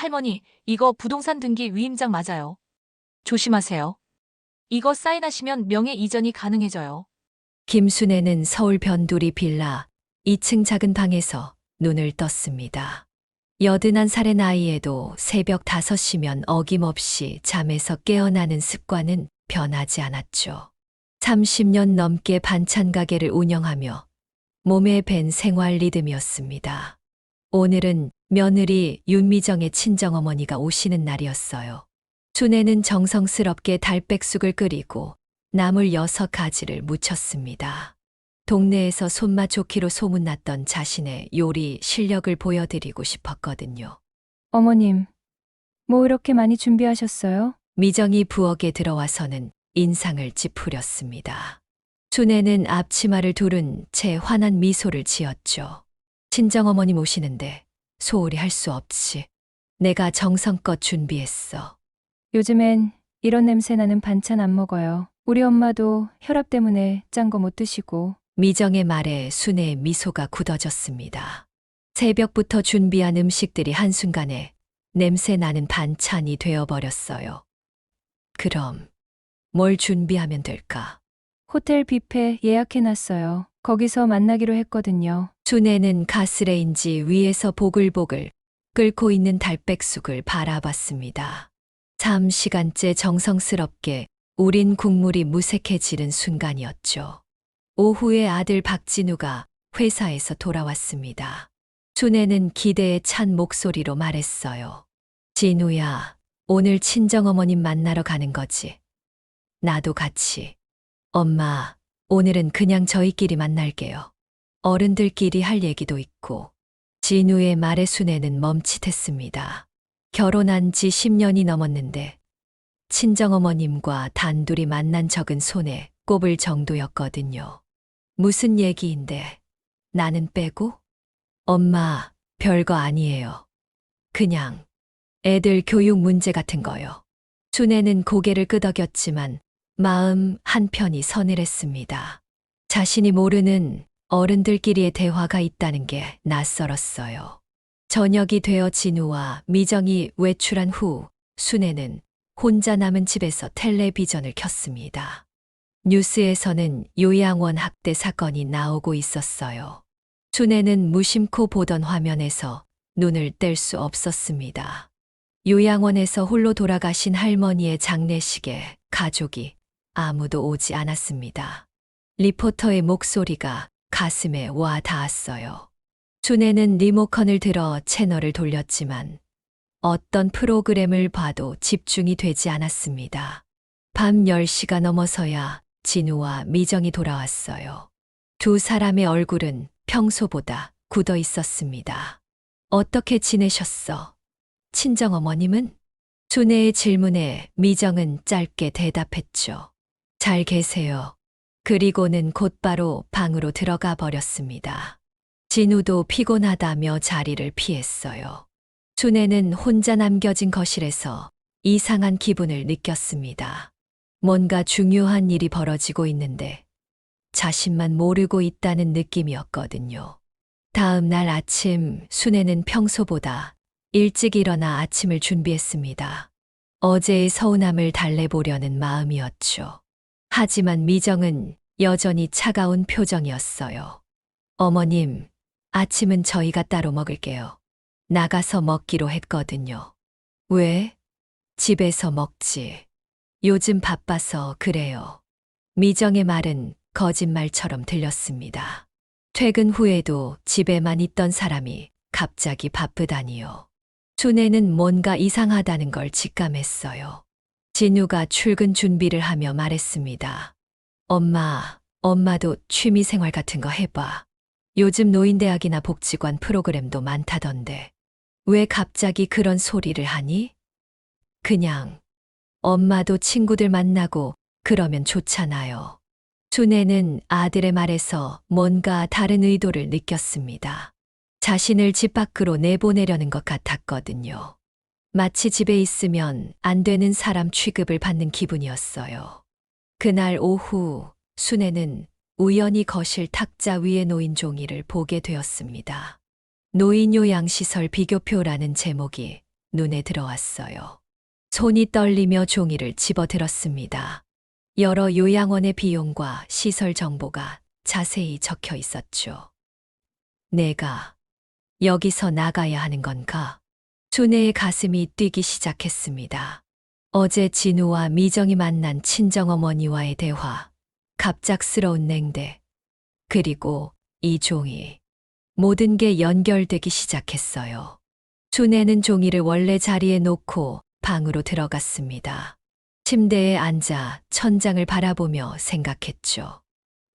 할머니, 이거 부동산 등기 위임장 맞아요. 조심하세요. 이거 사인하시면 명예 이전이 가능해져요. 김순애는 서울 변두리 빌라 2층 작은 방에서 눈을 떴습니다. 81살의 나이에도 새벽 5시면 어김없이 잠에서 깨어나는 습관은 변하지 않았죠. 30년 넘게 반찬 가게를 운영하며 몸에 밴 생활 리듬이었습니다. 오늘은 며느리 윤미정의 친정어머니가 오시는 날이었어요. 순애는 정성스럽게 달백숙을 끓이고 나물 6가지를 무쳤습니다. 동네에서 손맛 좋기로 소문났던 자신의 요리 실력을 보여드리고 싶었거든요. 어머님, 뭐 이렇게 많이 준비하셨어요? 미정이 부엌에 들어와서는 인상을 찌푸렸습니다. 순애는 앞치마를 두른 채 환한 미소를 지었죠. 친정어머님 오시는데 소홀히 할 수 없지. 내가 정성껏 준비했어. 요즘엔 이런 냄새 나는 반찬 안 먹어요. 우리 엄마도 혈압 때문에 짠 거 못 드시고. 미정의 말에 순애의 미소가 굳어졌습니다. 새벽부터 준비한 음식들이 한순간에 냄새 나는 반찬이 되어버렸어요. 그럼 뭘 준비하면 될까? 호텔 뷔페 예약해놨어요. 거기서 만나기로 했거든요. 순애는 가스레인지 위에서 보글보글 끓고 있는 달백숙을 바라봤습니다. 3시간째 정성스럽게 우린 국물이 무색해지는 순간이었죠. 오후에 아들 박진우가 회사에서 돌아왔습니다. 순애는 기대에 찬 목소리로 말했어요. 진우야, 오늘 친정어머님 만나러 가는 거지. 나도 같이. 엄마, 오늘은 그냥 저희끼리 만날게요. 어른들끼리 할 얘기도 있고. 진우의 말에 순애는 멈칫했습니다. 결혼한 지 10년이 넘었는데 친정어머님과 단둘이 만난 적은 손에 꼽을 정도였거든요. 무슨 얘기인데 나는 빼고? 엄마, 별거 아니에요. 그냥 애들 교육 문제 같은 거요. 순애는 고개를 끄덕였지만 마음 한편이 서늘했습니다. 자신이 모르는 어른들끼리의 대화가 있다는 게 낯설었어요. 저녁이 되어 진우와 미정이 외출한 후 순애는 혼자 남은 집에서 텔레비전을 켰습니다. 뉴스에서는 요양원 학대 사건이 나오고 있었어요. 순애는 무심코 보던 화면에서 눈을 뗄 수 없었습니다. 요양원에서 홀로 돌아가신 할머니의 장례식에 가족이 아무도 오지 않았습니다. 리포터의 목소리가 가슴에 와 닿았어요. 순애는 리모컨을 들어 채널을 돌렸지만 어떤 프로그램을 봐도 집중이 되지 않았습니다. 밤 10시가 넘어서야 진우와 미정이 돌아왔어요. 두 사람의 얼굴은 평소보다 굳어 있었습니다. 어떻게 지내셨어? 친정어머님은? 순애의 질문에 미정은 짧게 대답했죠. 잘 계세요. 그리고는 곧바로 방으로 들어가 버렸습니다. 진우도 피곤하다며 자리를 피했어요. 순애는 혼자 남겨진 거실에서 이상한 기분을 느꼈습니다. 뭔가 중요한 일이 벌어지고 있는데 자신만 모르고 있다는 느낌이었거든요. 다음 날 아침 순애는 평소보다 일찍 일어나 아침을 준비했습니다. 어제의 서운함을 달래보려는 마음이었죠. 하지만 미정은 여전히 차가운 표정이었어요. 어머님, 아침은 저희가 따로 먹을게요. 나가서 먹기로 했거든요. 왜? 집에서 먹지. 요즘 바빠서 그래요. 미정의 말은 거짓말처럼 들렸습니다. 퇴근 후에도 집에만 있던 사람이 갑자기 바쁘다니요. 순애는 뭔가 이상하다는 걸 직감했어요. 진우가 출근 준비를 하며 말했습니다. 엄마도 취미생활 같은 거 해봐. 요즘 노인대학이나 복지관 프로그램도 많다던데. 왜 갑자기 그런 소리를 하니? 그냥 엄마도 친구들 만나고 그러면 좋잖아요. 순애는 아들의 말에서 뭔가 다른 의도를 느꼈습니다. 자신을 집 밖으로 내보내려는 것 같았거든요. 마치 집에 있으면 안 되는 사람 취급을 받는 기분이었어요. 그날 오후 순애는 우연히 거실 탁자 위에 놓인 종이를 보게 되었습니다. 노인요양시설 비교표라는 제목이 눈에 들어왔어요. 손이 떨리며 종이를 집어들었습니다. 여러 요양원의 비용과 시설 정보가 자세히 적혀 있었죠. 내가 여기서 나가야 하는 건가? 준혜의 가슴이 뛰기 시작했습니다. 어제 진우와 미정이 만난 친정어머니와의 대화, 갑작스러운 냉대, 그리고 이 종이. 모든 게 연결되기 시작했어요. 준혜는 종이를 원래 자리에 놓고 방으로 들어갔습니다. 침대에 앉아 천장을 바라보며 생각했죠.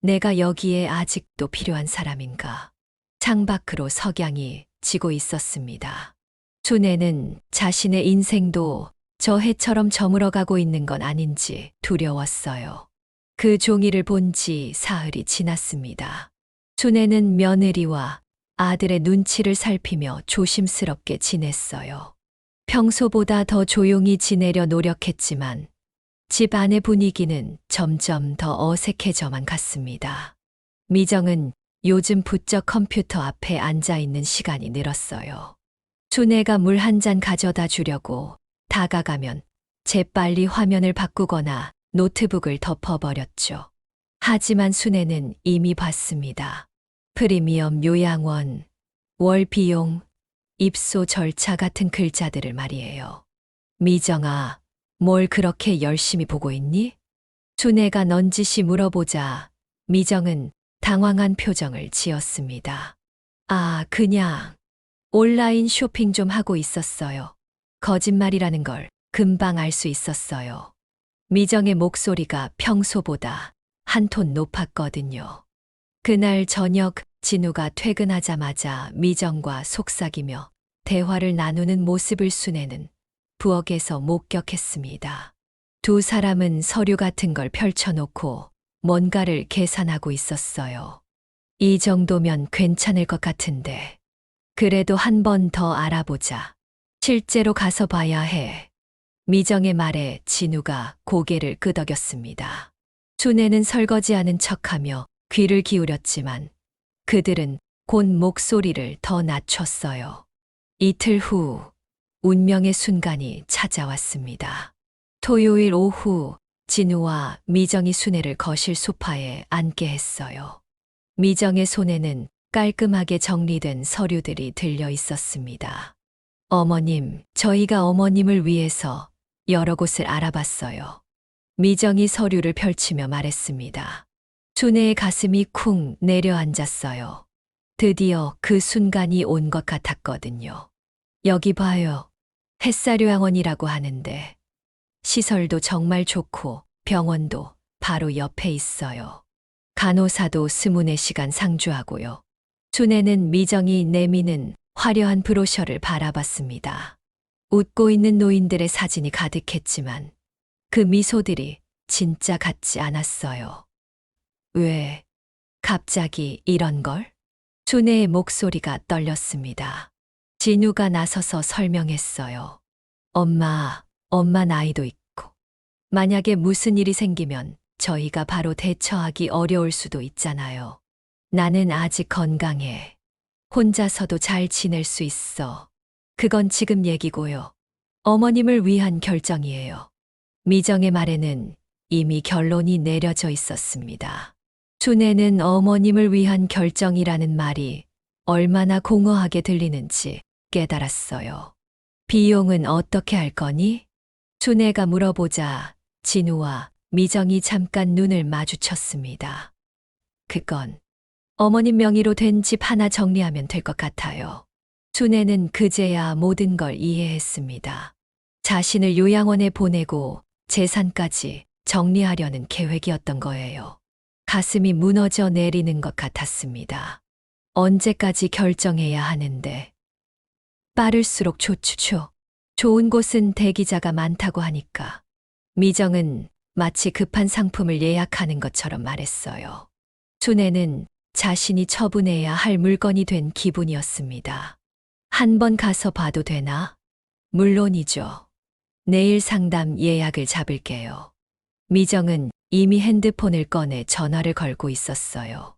내가 여기에 아직도 필요한 사람인가? 창밖으로 석양이 지고 있었습니다. 준혜는 자신의 인생도 저 해처럼 저물어가고 있는 건 아닌지 두려웠어요. 그 종이를 본 지 사흘이 지났습니다. 준혜는 며느리와 아들의 눈치를 살피며 조심스럽게 지냈어요. 평소보다 더 조용히 지내려 노력했지만 집 안의 분위기는 점점 더 어색해져만 갔습니다. 미정은 요즘 부쩍 컴퓨터 앞에 앉아 있는 시간이 늘었어요. 준혜가 물 한 잔 가져다 주려고 다가가면 재빨리 화면을 바꾸거나 노트북을 덮어버렸죠. 하지만 순혜는 이미 봤습니다. 프리미엄 요양원, 월 비용, 입소 절차 같은 글자들을 말이에요. 미정아, 뭘 그렇게 열심히 보고 있니? 준혜가 넌지시 물어보자 미정은 당황한 표정을 지었습니다. 아, 그냥 온라인 쇼핑 좀 하고 있었어요. 거짓말이라는 걸 금방 알 수 있었어요. 미정의 목소리가 평소보다 한 톤 높았거든요. 그날 저녁 진우가 퇴근하자마자 미정과 속삭이며 대화를 나누는 모습을 순혜는 부엌에서 목격했습니다. 두 사람은 서류 같은 걸 펼쳐놓고 뭔가를 계산하고 있었어요. 이 정도면 괜찮을 것 같은데. 그래도 한 번 더 알아보자. 실제로 가서 봐야 해. 미정의 말에 진우가 고개를 끄덕였습니다. 준혜는 설거지하는 척하며 귀를 기울였지만 그들은 곧 목소리를 더 낮췄어요. 이틀 후 운명의 순간이 찾아왔습니다. 토요일 오후 진우와 미정이 순혜를 거실 소파에 앉게 했어요. 미정의 손에는 깔끔하게 정리된 서류들이 들려 있었습니다. 어머님, 저희가 어머님을 위해서 여러 곳을 알아봤어요. 미정이 서류를 펼치며 말했습니다. 준혜의 가슴이 쿵 내려앉았어요. 드디어 그 순간이 온 것 같았거든요. 여기 봐요. 햇살요양원이라고 하는데 시설도 정말 좋고 병원도 바로 옆에 있어요. 간호사도 24시간 상주하고요. 준혜는 미정이 내미는 화려한 브로셔를 바라봤습니다. 웃고 있는 노인들의 사진이 가득했지만 그 미소들이 진짜 같지 않았어요. 왜 갑자기 이런 걸? 준혜의 목소리가 떨렸습니다. 진우가 나서서 설명했어요. 엄마 나이도 있고 만약에 무슨 일이 생기면 저희가 바로 대처하기 어려울 수도 있잖아요. 나는 아직 건강해. 혼자서도 잘 지낼 수 있어. 그건 지금 얘기고요. 어머님을 위한 결정이에요. 미정의 말에는 이미 결론이 내려져 있었습니다. 준혜는 어머님을 위한 결정이라는 말이 얼마나 공허하게 들리는지 깨달았어요. 비용은 어떻게 할 거니? 준혜가 물어보자 진우와 미정이 잠깐 눈을 마주쳤습니다. 그건 어머님 명의로 된 집 하나 정리하면 될 것 같아요. 준혜는 그제야 모든 걸 이해했습니다. 자신을 요양원에 보내고 재산까지 정리하려는 계획이었던 거예요. 가슴이 무너져 내리는 것 같았습니다. 언제까지 결정해야 하는데. 빠를수록 좋죠. 좋은 곳은 대기자가 많다고 하니까. 미정은 마치 급한 상품을 예약하는 것처럼 말했어요. 준혜는 자신이 처분해야 할 물건이 된 기분이었습니다. 한 번 가서 봐도 되나? 물론이죠. 내일 상담 예약을 잡을게요. 미정은 이미 핸드폰을 꺼내 전화를 걸고 있었어요.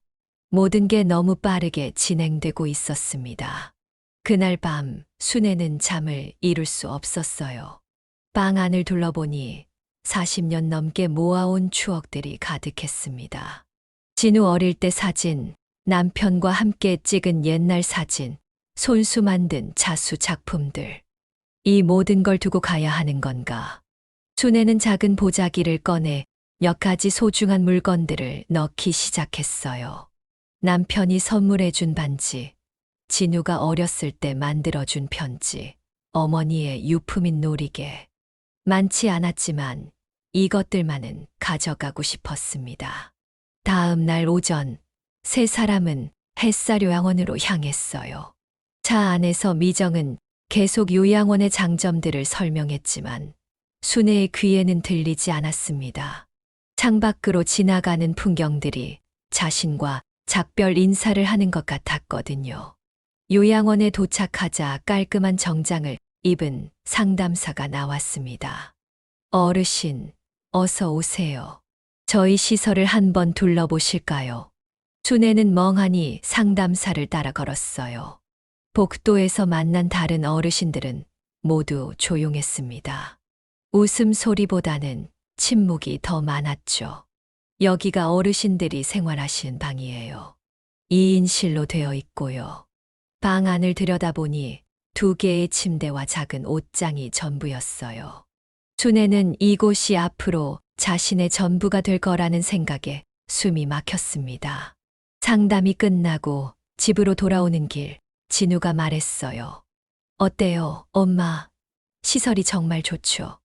모든 게 너무 빠르게 진행되고 있었습니다. 그날 밤 순애는 잠을 이룰 수 없었어요. 방 안을 둘러보니 40년 넘게 모아온 추억들이 가득했습니다. 진우 어릴 때 사진, 남편과 함께 찍은 옛날 사진, 손수 만든 자수 작품들. 이 모든 걸 두고 가야 하는 건가? 순애는 작은 보자기를 꺼내 몇 가지 소중한 물건들을 넣기 시작했어요. 남편이 선물해준 반지, 진우가 어렸을 때 만들어준 편지, 어머니의 유품인 놀이개. 많지 않았지만 이것들만은 가져가고 싶었습니다. 다음 날 오전, 세 사람은 햇살 요양원으로 향했어요. 차 안에서 미정은 계속 요양원의 장점들을 설명했지만 순애의 귀에는 들리지 않았습니다. 창밖으로 지나가는 풍경들이 자신과 작별 인사를 하는 것 같았거든요. 요양원에 도착하자 깔끔한 정장을 입은 상담사가 나왔습니다. 어르신, 어서 오세요. 저희 시설을 한번 둘러보실까요? 순애는 멍하니 상담사를 따라 걸었어요. 복도에서 만난 다른 어르신들은 모두 조용했습니다. 웃음소리보다는 침묵이 더 많았죠. 여기가 어르신들이 생활하시는 방이에요. 2인실로 되어 있고요. 방 안을 들여다보니 2개의 침대와 작은 옷장이 전부였어요. 순애는 이곳이 앞으로 자신의 전부가 될 거라는 생각에 숨이 막혔습니다. 상담이 끝나고 집으로 돌아오는 길, 진우가 말했어요. 어때요, 엄마? 시설이 정말 좋죠.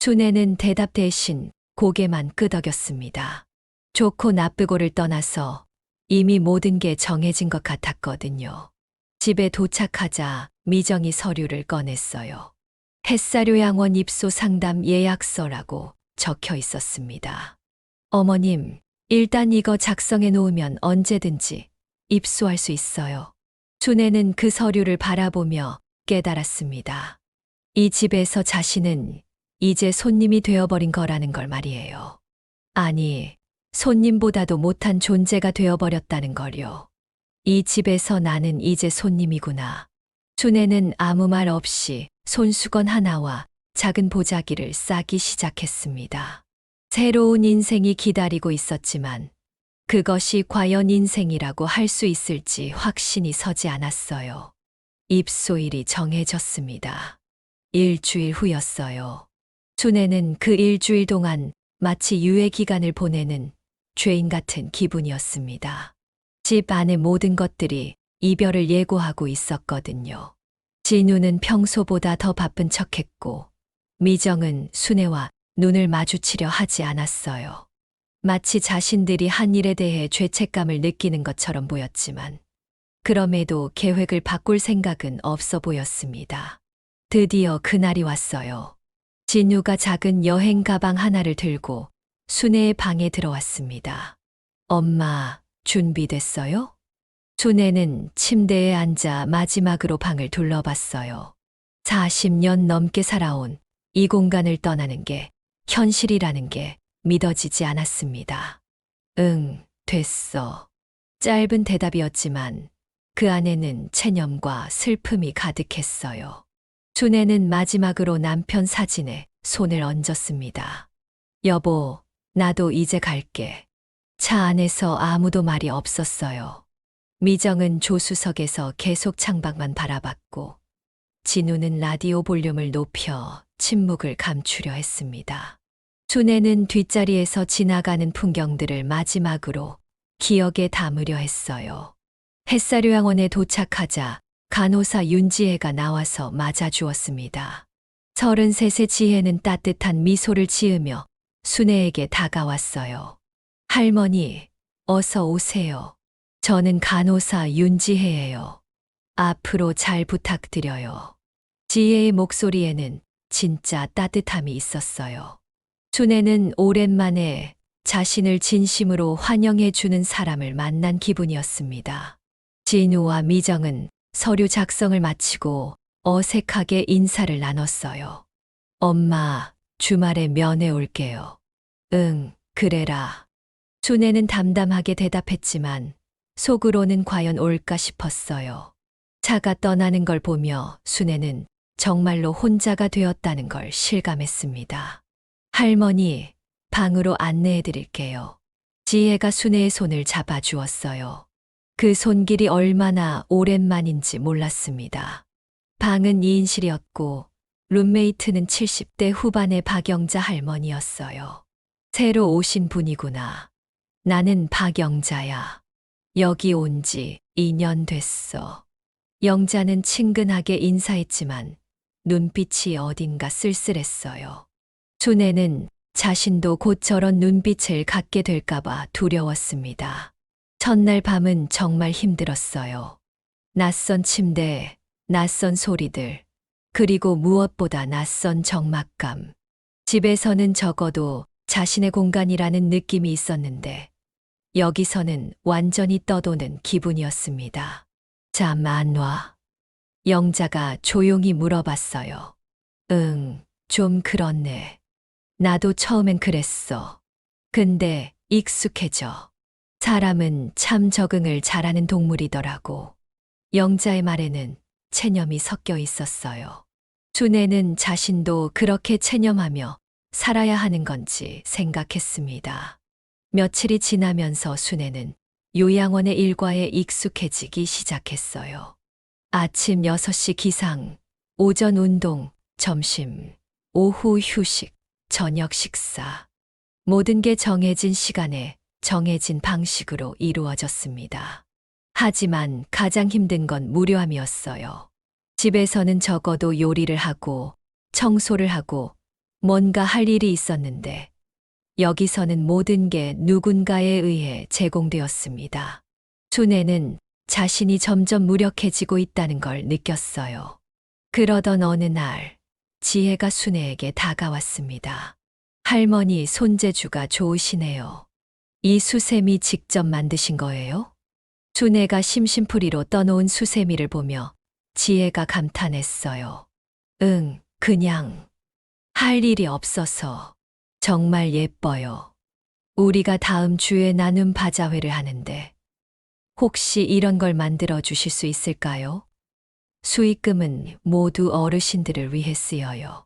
순애는 대답 대신 고개만 끄덕였습니다. 좋고 나쁘고를 떠나서 이미 모든 게 정해진 것 같았거든요. 집에 도착하자 미정이 서류를 꺼냈어요. 햇사료양원 입소 상담 예약서라고 적혀 있었습니다. 어머님, 일단 이거 작성해 놓으면 언제든지 입소할 수 있어요. 순애는 그 서류를 바라보며 깨달았습니다. 이 집에서 자신은 이제 손님이 되어버린 거라는 걸 말이에요. 아니, 손님보다도 못한 존재가 되어버렸다는 걸요. 이 집에서 나는 이제 손님이구나. 순애는 아무 말 없이 손수건 하나와 작은 보자기를 싸기 시작했습니다. 새로운 인생이 기다리고 있었지만 그것이 과연 인생이라고 할 수 있을지 확신이 서지 않았어요. 입소일이 정해졌습니다. 일주일 후였어요. 순애는 그 일주일 동안 마치 유예 기간을 보내는 죄인 같은 기분이었습니다. 집 안의 모든 것들이 이별을 예고하고 있었거든요. 진우는 평소보다 더 바쁜 척했고 미정은 순애와 눈을 마주치려 하지 않았어요. 마치 자신들이 한 일에 대해 죄책감을 느끼는 것처럼 보였지만 그럼에도 계획을 바꿀 생각은 없어 보였습니다. 드디어 그날이 왔어요. 진우가 작은 여행 가방 하나를 들고 순애의 방에 들어왔습니다. 엄마, 준비됐어요? 순애는 침대에 앉아 마지막으로 방을 둘러봤어요. 40년 넘게 살아온 이 공간을 떠나는 게 현실이라는 게 믿어지지 않았습니다. 응, 됐어. 짧은 대답이었지만 그 안에는 체념과 슬픔이 가득했어요. 순애는 마지막으로 남편 사진에 손을 얹었습니다. 여보, 나도 이제 갈게. 차 안에서 아무도 말이 없었어요. 미정은 조수석에서 계속 창밖만 바라봤고 진우는 라디오 볼륨을 높여 침묵을 감추려 했습니다. 순애는 뒷자리에서 지나가는 풍경들을 마지막으로 기억에 담으려 했어요. 햇사료양원에 도착하자 간호사 윤지혜가 나와서 맞아주었습니다. 33의 지혜는 따뜻한 미소를 지으며 순애에게 다가왔어요. 할머니, 어서 오세요. 저는 간호사 윤지혜예요. 앞으로 잘 부탁드려요. 지혜의 목소리에는 진짜 따뜻함이 있었어요. 순애는 오랜만에 자신을 진심으로 환영해 주는 사람을 만난 기분이었습니다. 진우와 미정은 서류 작성을 마치고 어색하게 인사를 나눴어요. 엄마, 주말에 면회 올게요. 응, 그래라. 순애는 담담하게 대답했지만 속으로는 과연 올까 싶었어요. 차가 떠나는 걸 보며 순애는 정말로 혼자가 되었다는 걸 실감했습니다. 할머니, 방으로 안내해 드릴게요. 지혜가 순애의 손을 잡아주었어요. 그 손길이 얼마나 오랜만인지 몰랐습니다. 방은 2인실이었고 룸메이트는 70대 후반의 박영자 할머니였어요. 새로 오신 분이구나. 나는 박영자야. 여기 온 지 2년 됐어. 영자는 친근하게 인사했지만 눈빛이 어딘가 쓸쓸했어요. 순애는 자신도 곧 저런 눈빛을 갖게 될까봐 두려웠습니다. 첫날 밤은 정말 힘들었어요. 낯선 침대, 낯선 소리들, 그리고 무엇보다 낯선 적막감. 집에서는 적어도 자신의 공간이라는 느낌이 있었는데 여기서는 완전히 떠도는 기분이었습니다. 잠 안 와? 영자가 조용히 물어봤어요. 응, 좀 그렇네. 나도 처음엔 그랬어. 근데 익숙해져. 사람은 참 적응을 잘하는 동물이더라고. 영자의 말에는 체념이 섞여 있었어요. 순애는 자신도 그렇게 체념하며 살아야 하는 건지 생각했습니다. 며칠이 지나면서 순애는 요양원의 일과에 익숙해지기 시작했어요. 아침 6시 기상, 오전 운동, 점심, 오후 휴식, 저녁 식사. 모든 게 정해진 시간에 정해진 방식으로 이루어졌습니다. 하지만 가장 힘든 건 무료함이었어요. 집에서는 적어도 요리를 하고 청소를 하고 뭔가 할 일이 있었는데 여기서는 모든 게 누군가에 의해 제공되었습니다. 순애는 자신이 점점 무력해지고 있다는 걸 느꼈어요. 그러던 어느 날 지혜가 순애에게 다가왔습니다. 할머니 손재주가 좋으시네요. 이 수세미 직접 만드신 거예요? 순애가 심심풀이로 떠놓은 수세미를 보며 지혜가 감탄했어요. 응, 그냥 할 일이 없어서. 정말 예뻐요. 우리가 다음 주에 나눔 바자회를 하는데 혹시 이런 걸 만들어 주실 수 있을까요? 수익금은 모두 어르신들을 위해 쓰여요.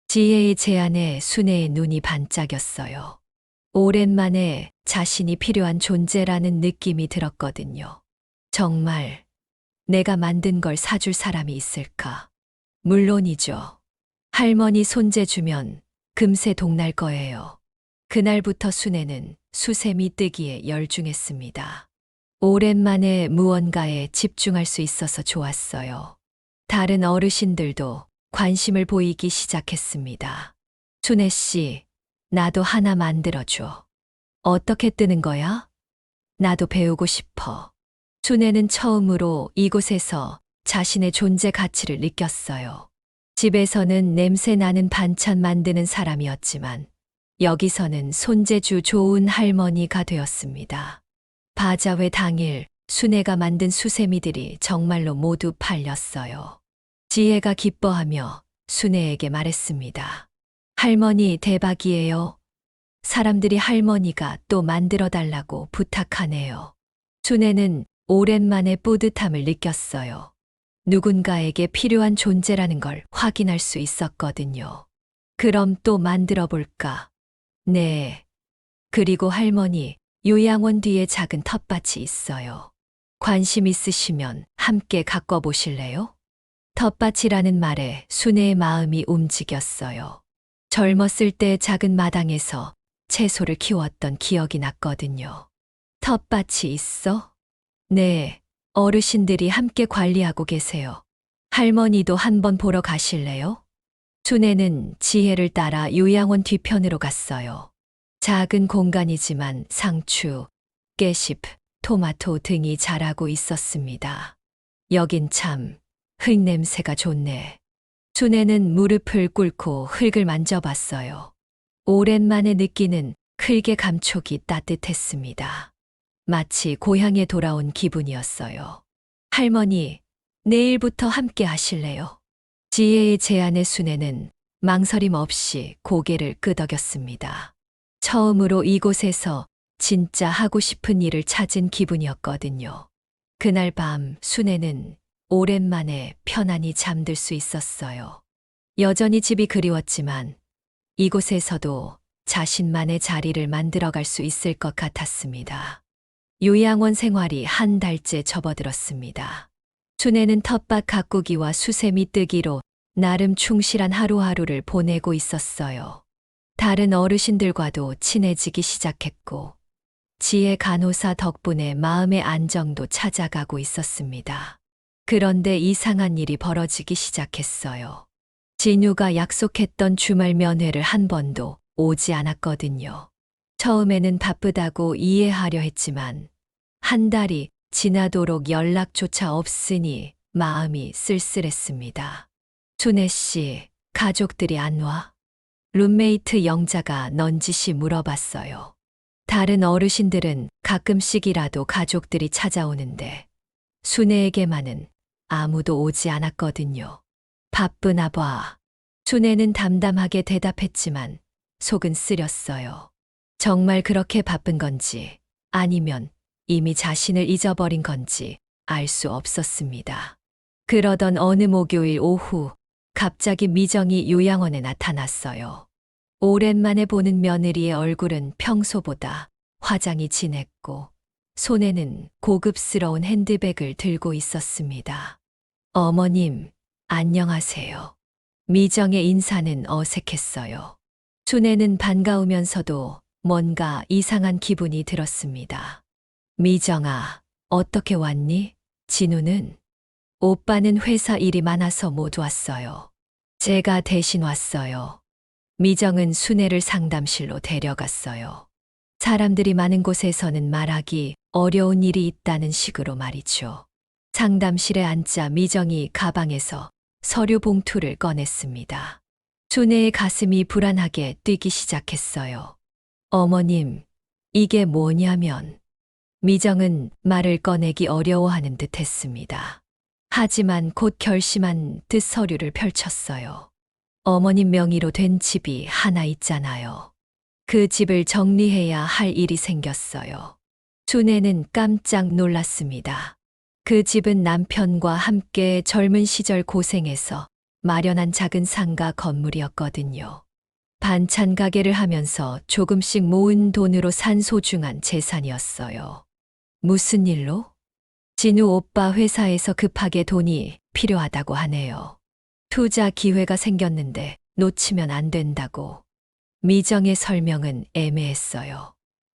지혜의 제안에 순애의 눈이 반짝였어요. 오랜만에 자신이 필요한 존재라는 느낌이 들었거든요. 정말 내가 만든 걸 사줄 사람이 있을까? 물론이죠. 할머니 손재주면 금세 동날 거예요. 그날부터 순애는 수세미 뜨기에 열중했습니다. 오랜만에 무언가에 집중할 수 있어서 좋았어요. 다른 어르신들도 관심을 보이기 시작했습니다. 순애 씨, 나도 하나 만들어줘. 어떻게 뜨는 거야? 나도 배우고 싶어. 순애는 처음으로 이곳에서 자신의 존재 가치를 느꼈어요. 집에서는 냄새 나는 반찬 만드는 사람이었지만 여기서는 손재주 좋은 할머니가 되었습니다. 바자회 당일 순애가 만든 수세미들이 정말로 모두 팔렸어요. 지혜가 기뻐하며 순애에게 말했습니다. 할머니 대박이에요. 사람들이 할머니가 또 만들어 달라고 부탁하네요. 순애는 오랜만에 뿌듯함을 느꼈어요. 누군가에게 필요한 존재라는 걸 확인할 수 있었거든요. 그럼 또 만들어 볼까? 네. 그리고 할머니, 요양원 뒤에 작은 텃밭이 있어요. 관심 있으시면 함께 가꿔 보실래요? 텃밭이라는 말에 순애의 마음이 움직였어요. 젊었을 때 작은 마당에서 채소를 키웠던 기억이 났거든요. 텃밭이 있어? 네. 어르신들이 함께 관리하고 계세요. 할머니도 한번 보러 가실래요? 순애는 지혜를 따라 요양원 뒤편으로 갔어요. 작은 공간이지만 상추, 깨씹, 토마토 등이 자라고 있었습니다. 여긴 참 흙냄새가 좋네. 순애는 무릎을 꿇고 흙을 만져봤어요. 오랜만에 느끼는 흙의 감촉이 따뜻했습니다. 마치 고향에 돌아온 기분이었어요. 할머니, 내일부터 함께 하실래요? 지혜의 제안에 순애는 망설임 없이 고개를 끄덕였습니다. 처음으로 이곳에서 진짜 하고 싶은 일을 찾은 기분이었거든요. 그날 밤 순애는 오랜만에 편안히 잠들 수 있었어요. 여전히 집이 그리웠지만 이곳에서도 자신만의 자리를 만들어갈 수 있을 것 같았습니다. 요양원 생활이 한 달째 접어들었습니다. 순애는 텃밭 가꾸기와 수세미 뜨기로 나름 충실한 하루하루를 보내고 있었어요. 다른 어르신들과도 친해지기 시작했고, 지혜 간호사 덕분에 마음의 안정도 찾아가고 있었습니다. 그런데 이상한 일이 벌어지기 시작했어요. 진유가 약속했던 주말 면회를 한 번도 오지 않았거든요. 처음에는 바쁘다고 이해하려 했지만 한 달이 지나도록 연락조차 없으니 마음이 쓸쓸했습니다. 순애 씨, 가족들이 안 와? 룸메이트 영자가 넌지시 물어봤어요. 다른 어르신들은 가끔씩이라도 가족들이 찾아오는데 순애에게만은 아무도 오지 않았거든요. 바쁘나 봐. 순애는 담담하게 대답했지만 속은 쓰렸어요. 정말 그렇게 바쁜 건지 아니면 이미 자신을 잊어버린 건지 알 수 없었습니다. 그러던 어느 목요일 오후 갑자기 미정이 요양원에 나타났어요. 오랜만에 보는 며느리의 얼굴은 평소보다 화장이 진했고 손에는 고급스러운 핸드백을 들고 있었습니다. 어머님, 안녕하세요. 미정의 인사는 어색했어요. 순애는 반가우면서도 뭔가 이상한 기분이 들었습니다. 미정아, 어떻게 왔니? 진우는? 오빠는 회사 일이 많아서 못 왔어요. 제가 대신 왔어요. 미정은 순애를 상담실로 데려갔어요. 사람들이 많은 곳에서는 말하기 어려운 일이 있다는 식으로 말이죠. 상담실에 앉자 미정이 가방에서 서류 봉투를 꺼냈습니다. 순애의 가슴이 불안하게 뛰기 시작했어요. 어머님, 이게 뭐냐면 미정은 말을 꺼내기 어려워하는 듯 했습니다. 하지만 곧 결심한 듯 서류를 펼쳤어요. 어머님 명의로 된 집이 하나 있잖아요. 그 집을 정리해야 할 일이 생겼어요. 순애는 깜짝 놀랐습니다. 그 집은 남편과 함께 젊은 시절 고생해서 마련한 작은 상가 건물이었거든요. 반찬 가게를 하면서 조금씩 모은 돈으로 산 소중한 재산이었어요. 무슨 일로? 진우 오빠 회사에서 급하게 돈이 필요하다고 하네요. 투자 기회가 생겼는데 놓치면 안 된다고. 미정의 설명은 애매했어요.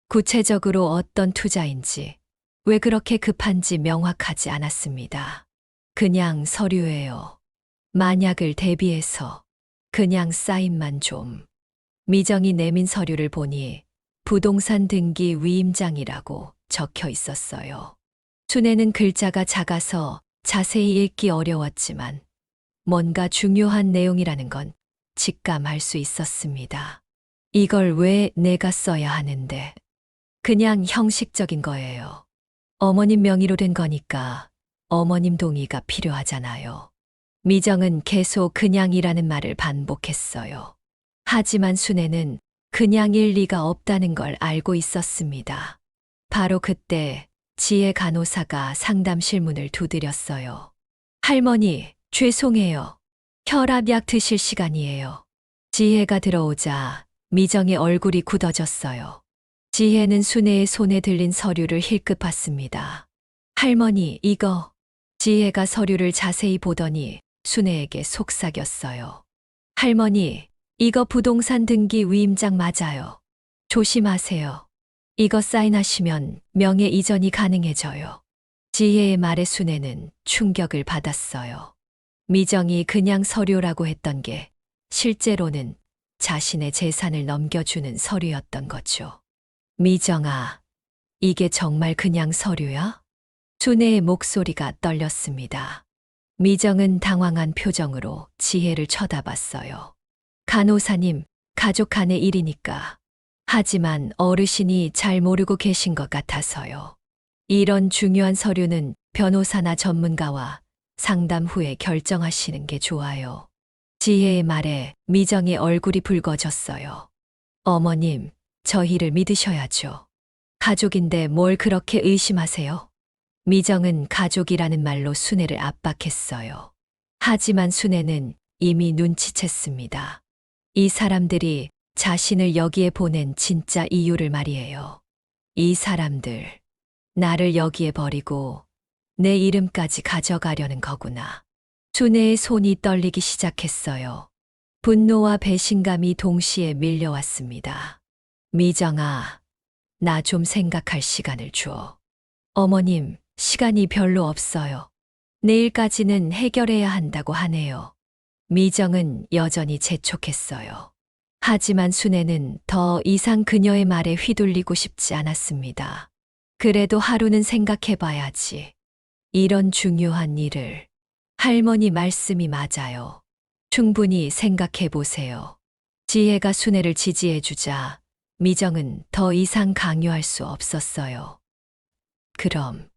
구체적으로 어떤 투자인지, 왜 그렇게 급한지 명확하지 않았습니다. 그냥 서류예요. 만약을 대비해서 그냥 사인만 좀. 미정이 내민 서류를 보니 부동산 등기 위임장이라고 적혀 있었어요. 순애는 글자가 작아서 자세히 읽기 어려웠지만 뭔가 중요한 내용이라는 건 직감할 수 있었습니다. 이걸 왜 내가 써야 하는데? 그냥 형식적인 거예요. 어머님 명의로 된 거니까 어머님 동의가 필요하잖아요. 미정은 계속 그냥이라는 말을 반복했어요. 하지만 순애는 그냥일 리가 없다는 걸 알고 있었습니다. 바로 그때 지혜 간호사가 상담실 문을 두드렸어요. 할머니, 죄송해요. 혈압약 드실 시간이에요. 지혜가 들어오자 미정의 얼굴이 굳어졌어요. 지혜는 순애의 손에 들린 서류를 힐끗 봤습니다. 할머니, 이거. 지혜가 서류를 자세히 보더니 순애에게 속삭였어요. 할머니, 이거 부동산 등기 위임장 맞아요. 조심하세요. 이거 사인하시면 명예 이전이 가능해져요. 지혜의 말에 순애는 충격을 받았어요. 미정이 그냥 서류라고 했던 게 실제로는 자신의 재산을 넘겨주는 서류였던 거죠. 미정아, 이게 정말 그냥 서류야? 순애의 목소리가 떨렸습니다. 미정은 당황한 표정으로 지혜를 쳐다봤어요. 간호사님, 가족 간의 일이니까. 하지만 어르신이 잘 모르고 계신 것 같아서요. 이런 중요한 서류는 변호사나 전문가와 상담 후에 결정하시는 게 좋아요. 지혜의 말에 미정의 얼굴이 붉어졌어요. 어머님, 저희를 믿으셔야죠. 가족인데 뭘 그렇게 의심하세요? 미정은 가족이라는 말로 순애를 압박했어요. 하지만 순애는 이미 눈치챘습니다. 이 사람들이 자신을 여기에 보낸 진짜 이유를 말이에요. 이 사람들, 나를 여기에 버리고 내 이름까지 가져가려는 거구나. 순애의 손이 떨리기 시작했어요. 분노와 배신감이 동시에 밀려왔습니다. 미정아, 나 좀 생각할 시간을 줘. 어머님, 시간이 별로 없어요. 내일까지는 해결해야 한다고 하네요. 미정은 여전히 재촉했어요. 하지만 순애는 더 이상 그녀의 말에 휘둘리고 싶지 않았습니다. 그래도 하루는 생각해봐야지. 이런 중요한 일을. 할머니 말씀이 맞아요. 충분히 생각해보세요. 지혜가 순애를 지지해주자 미정은 더 이상 강요할 수 없었어요. 그럼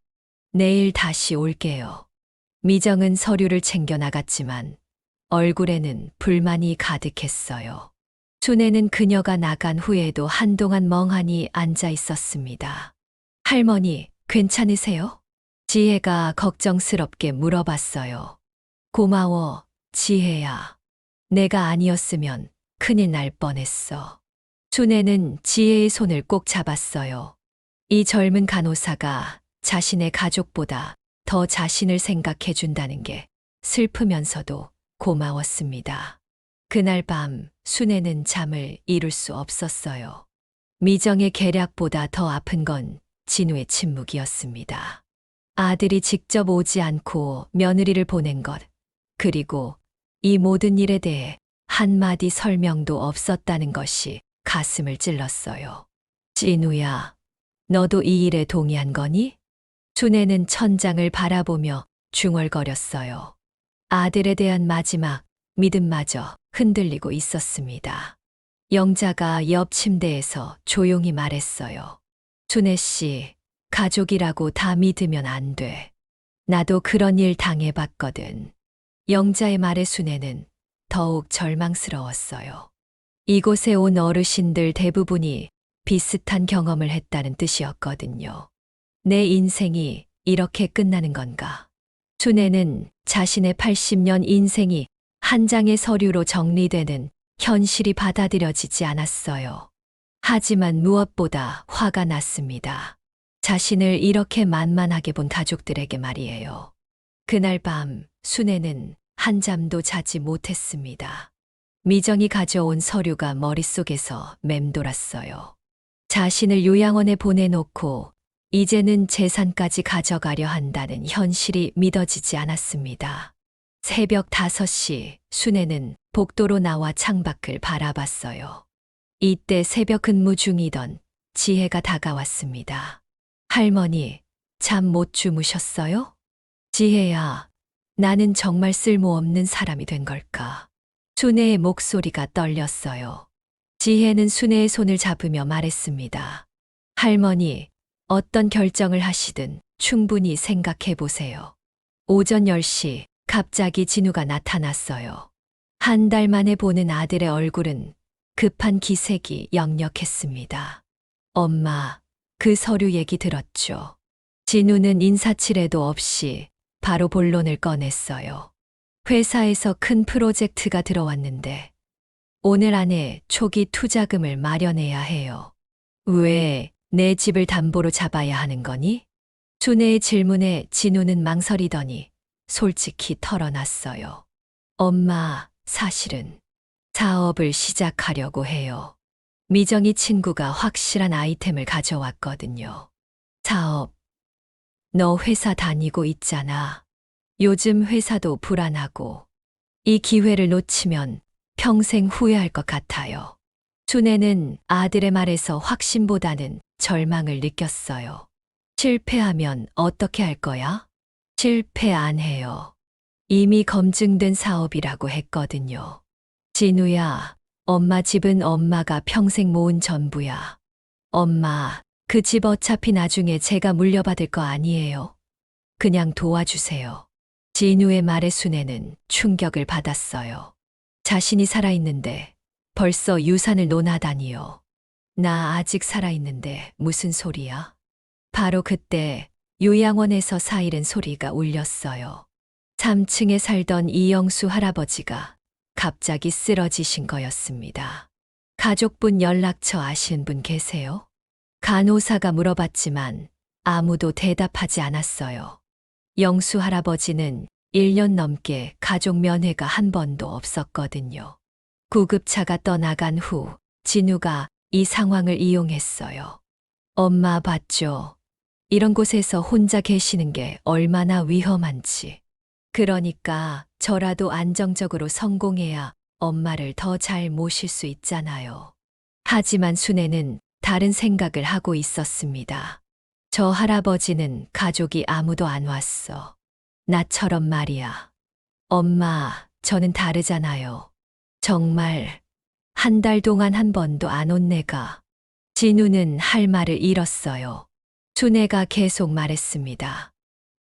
내일 다시 올게요. 미정은 서류를 챙겨 나갔지만 얼굴에는 불만이 가득했어요. 순애는 그녀가 나간 후에도 한동안 멍하니 앉아 있었습니다. 할머니, 괜찮으세요? 지혜가 걱정스럽게 물어봤어요. 고마워, 지혜야. 내가 아니었으면 큰일 날 뻔했어. 순애는 지혜의 손을 꼭 잡았어요. 이 젊은 간호사가 자신의 가족보다 더 자신을 생각해 준다는 게 슬프면서도 고마웠습니다. 그날 밤 순애는 잠을 이룰 수 없었어요. 미정의 계략보다 더 아픈 건 진우의 침묵이었습니다. 아들이 직접 오지 않고 며느리를 보낸 것, 그리고 이 모든 일에 대해 한마디 설명도 없었다는 것이 가슴을 찔렀어요. 진우야, 너도 이 일에 동의한 거니? 순애는 천장을 바라보며 중얼거렸어요. 아들에 대한 마지막 믿음마저 흔들리고 있었습니다. 영자가 옆 침대에서 조용히 말했어요. 순애 씨, 가족이라고 다 믿으면 안 돼. 나도 그런 일 당해봤거든. 영자의 말에 순애는 더욱 절망스러웠어요. 이곳에 온 어르신들 대부분이 비슷한 경험을 했다는 뜻이었거든요. 내 인생이 이렇게 끝나는 건가? 순애는 자신의 80년 인생이 한 장의 서류로 정리되는 현실이 받아들여지지 않았어요. 하지만 무엇보다 화가 났습니다. 자신을 이렇게 만만하게 본 가족들에게 말이에요. 그날 밤 순애는 한잠도 자지 못했습니다. 미정이 가져온 서류가 머릿속에서 맴돌았어요. 자신을 요양원에 보내놓고 이제는 재산까지 가져가려 한다는 현실이 믿어지지 않았습니다. 새벽 5시 순애는 복도로 나와 창밖을 바라봤어요. 이때 새벽 근무 중이던 지혜가 다가왔습니다. 할머니, 잠 못 주무셨어요? 지혜야, 나는 정말 쓸모없는 사람이 된 걸까? 순애의 목소리가 떨렸어요. 지혜는 순애의 손을 잡으며 말했습니다. 할머니, 어떤 결정을 하시든 충분히 생각해 보세요. 오전 10시 갑자기 진우가 나타났어요. 한 달 만에 보는 아들의 얼굴은 급한 기색이 역력했습니다. 엄마, 그 서류 얘기 들었죠? 진우는 인사치레도 없이 바로 본론을 꺼냈어요. 회사에서 큰 프로젝트가 들어왔는데 오늘 안에 초기 투자금을 마련해야 해요. 왜 내 집을 담보로 잡아야 하는 거니? 순애의 질문에 진우는 망설이더니 솔직히 털어놨어요. 엄마, 사실은 사업을 시작하려고 해요. 미정이 친구가 확실한 아이템을 가져왔거든요. 사업. 너 회사 다니고 있잖아. 요즘 회사도 불안하고 이 기회를 놓치면 평생 후회할 것 같아요. 순애는 아들의 말에서 확신보다는 절망을 느꼈어요. 실패하면 어떻게 할 거야? 실패 안 해요. 이미 검증된 사업이라고 했거든요. 진우야, 엄마 집은 엄마가 평생 모은 전부야. 엄마, 그 집 어차피 나중에 제가 물려받을 거 아니에요. 그냥 도와주세요. 진우의 말에 순애는 충격을 받았어요. 자신이 살아있는데 벌써 유산을 논하다니요. 나 아직 살아있는데 무슨 소리야? 바로 그때 요양원에서 사이렌 소리가 울렸어요. 3층에 살던 이영수 할아버지가 갑자기 쓰러지신 거였습니다. 가족분 연락처 아시는 분 계세요? 간호사가 물어봤지만 아무도 대답하지 않았어요. 영수 할아버지는 1년 넘게 가족 면회가 한 번도 없었거든요. 구급차가 떠나간 후 진우가 이 상황을 이용했어요. 엄마 봤죠? 이런 곳에서 혼자 계시는 게 얼마나 위험한지. 그러니까 저라도 안정적으로 성공해야 엄마를 더 잘 모실 수 있잖아요. 하지만 순애는 다른 생각을 하고 있었습니다. 저 할아버지는 가족이 아무도 안 왔어. 나처럼 말이야. 엄마, 저는 다르잖아요. 정말 한 달 동안 한 번도 안 온 내가. 진우는 할 말을 잃었어요. 순애가 계속 말했습니다.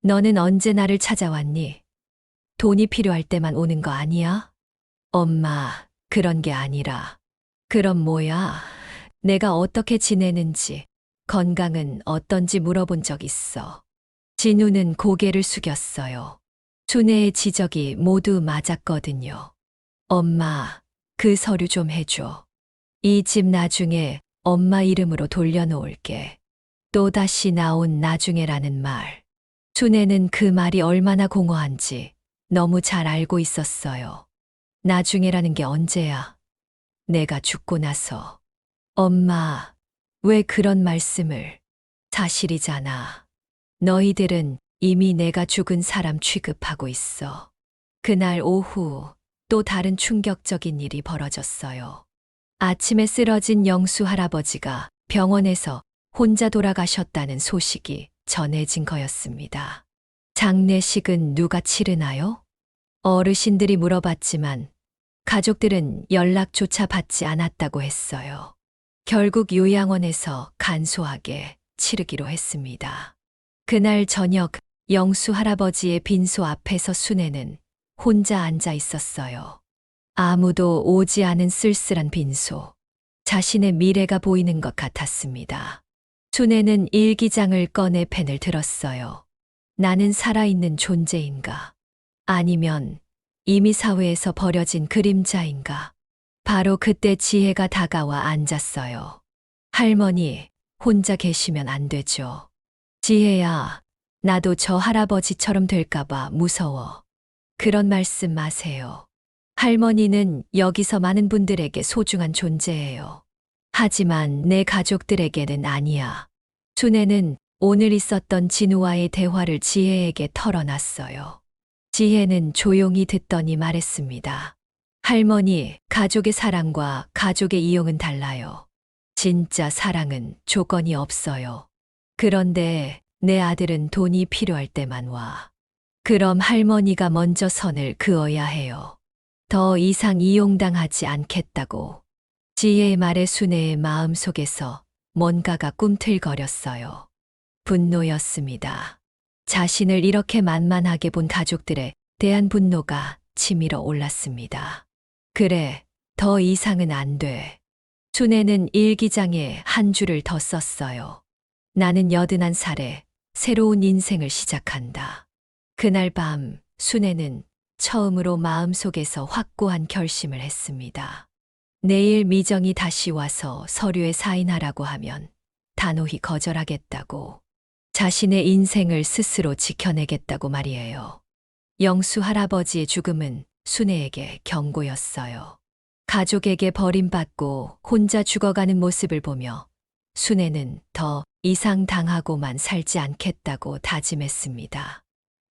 너는 언제 나를 찾아왔니? 돈이 필요할 때만 오는 거 아니야? 엄마, 그런 게 아니라. 그럼 뭐야? 내가 어떻게 지내는지, 건강은 어떤지 물어본 적 있어. 진우는 고개를 숙였어요. 순애의 지적이 모두 맞았거든요. 엄마, 그 서류 좀 해줘. 이 집 나중에 엄마 이름으로 돌려놓을게. 또다시 나온 나중에라는 말. 순애는 그 말이 얼마나 공허한지 너무 잘 알고 있었어요. 나중에라는 게 언제야? 내가 죽고 나서. 엄마, 왜 그런 말씀을? 사실이잖아. 너희들은 이미 내가 죽은 사람 취급하고 있어. 그날 오후 또 다른 충격적인 일이 벌어졌어요. 아침에 쓰러진 영수 할아버지가 병원에서 혼자 돌아가셨다는 소식이 전해진 거였습니다. 장례식은 누가 치르나요? 어르신들이 물어봤지만 가족들은 연락조차 받지 않았다고 했어요. 결국 요양원에서 간소하게 치르기로 했습니다. 그날 저녁 영수 할아버지의 빈소 앞에서 순애는 혼자 앉아 있었어요. 아무도 오지 않은 쓸쓸한 빈소. 자신의 미래가 보이는 것 같았습니다. 순애는 일기장을 꺼내 펜을 들었어요. 나는 살아있는 존재인가? 아니면 이미 사회에서 버려진 그림자인가? 바로 그때 지혜가 다가와 앉았어요. 할머니, 혼자 계시면 안 되죠. 지혜야, 나도 저 할아버지처럼 될까봐 무서워. 그런 말씀 마세요. 할머니는 여기서 많은 분들에게 소중한 존재예요. 하지만 내 가족들에게는 아니야. 순애는 오늘 있었던 진우와의 대화를 지혜에게 털어놨어요. 지혜는 조용히 듣더니 말했습니다. 할머니, 가족의 사랑과 가족의 이용은 달라요. 진짜 사랑은 조건이 없어요. 그런데 내 아들은 돈이 필요할 때만 와. 그럼 할머니가 먼저 선을 그어야 해요. 더 이상 이용당하지 않겠다고. 지혜의 말에 순애의 마음속에서 뭔가가 꿈틀거렸어요. 분노였습니다. 자신을 이렇게 만만하게 본 가족들에 대한 분노가 치밀어 올랐습니다. 그래, 더 이상은 안 돼. 순애는 일기장에 한 줄을 더 썼어요. 나는 81살에 새로운 인생을 시작한다. 그날 밤 순애는 처음으로 마음속에서 확고한 결심을 했습니다. 내일 미정이 다시 와서 서류에 사인하라고 하면 단호히 거절하겠다고. 자신의 인생을 스스로 지켜내겠다고 말이에요. 영수 할아버지의 죽음은 순애에게 경고였어요. 가족에게 버림받고 혼자 죽어가는 모습을 보며 순애는 더 이상 당하고만 살지 않겠다고 다짐했습니다.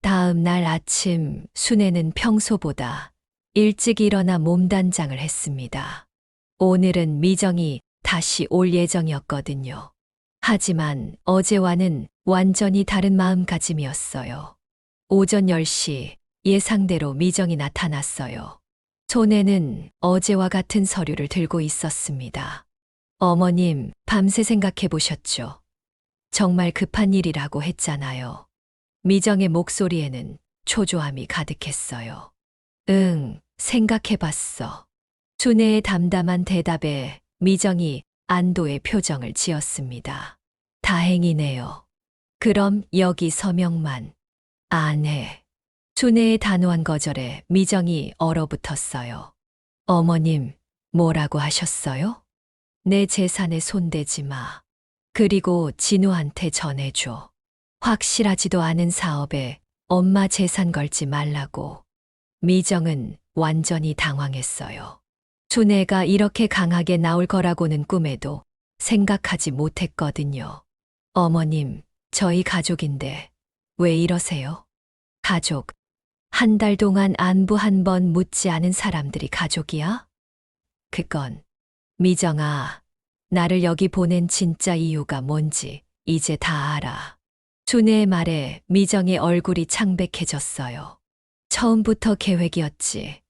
다음 날 아침 순애는 평소보다 일찍 일어나 몸단장을 했습니다. 오늘은 미정이 다시 올 예정이었거든요. 하지만 어제와는 완전히 다른 마음가짐이었어요. 오전 10시 예상대로 미정이 나타났어요. 손에는 어제와 같은 서류를 들고 있었습니다. 어머님, 밤새 생각해 보셨죠? 정말 급한 일이라고 했잖아요. 미정의 목소리에는 초조함이 가득했어요. 응, 생각해 봤어. 순애의 담담한 대답에 미정이 안도의 표정을 지었습니다. 다행이네요. 그럼 여기 서명만. 안 해. 준혜의 단호한 거절에 미정이 얼어붙었어요. 어머님, 뭐라고 하셨어요? 내 재산에 손대지 마. 그리고 진우한테 전해줘. 확실하지도 않은 사업에 엄마 재산 걸지 말라고. 미정은 완전히 당황했어요. 준혜가 이렇게 강하게 나올 거라고는 꿈에도 생각하지 못했거든요. 어머님, 저희 가족인데 왜 이러세요? 가족. 한 달 동안 안부 한 번 묻지 않은 사람들이 가족이야? 그건 미정아, 나를 여기 보낸 진짜 이유가 뭔지 이제 다 알아. 준혜의 말에 미정의 얼굴이 창백해졌어요. 처음부터 계획이었지.